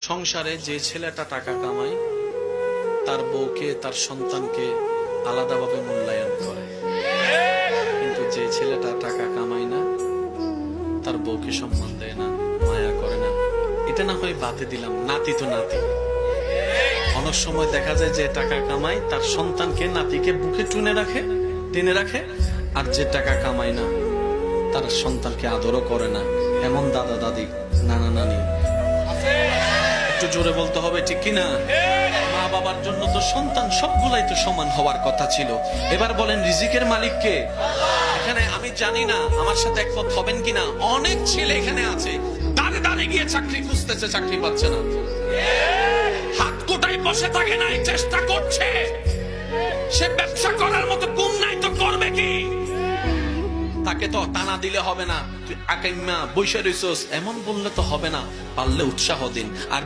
সংসারে যে ছেলেটা টাকা কামায় তার বউকে তার সন্তানকে আলাদাভাবে মূল্যায়ন করে, কিন্তু যে ছেলেটা টাকা কামায় না তার বউকে সম্মান দেয় না, মায়া করে না। এটা না হয় বাদে দিলাম, নাতি তো নাতি। অনেক সময় দেখা যায় যে টাকা কামায় তার সন্তানকে নাতিকে বুকে টেনে রাখে, আর যে টাকা কামায় না তার সন্তানকে আদরও করে না। এমন দাদা দাদি, নানা নানি, একটু জোরে বলতে হবে ঠিক কিনা? মা বাবার জন্য তো সন্তান সবগুলাই তো সমান হওয়ার কথা ছিল। এবার বলেন রিজিকের মালিক কে? এখানে আমি জানি না আমার সাথে একমত হবেন কিনা, অনেক ছেলে এখানে আছে দাঁড়ে গিয়ে চাকরি খুঁজতেছে, চাকরি পাচ্ছে না, হাত কোটায় বসে থাকে নাই, চেষ্টা করছে। সে ব্যবসা করার মতো গুণ নাই তো করবে কি? তাকে তো টানা দিলে হবে না, তুই আকাইম্মা বৈশা রইছস এমন বললে তো হবে না, পারলে উৎসাহ দিন। আর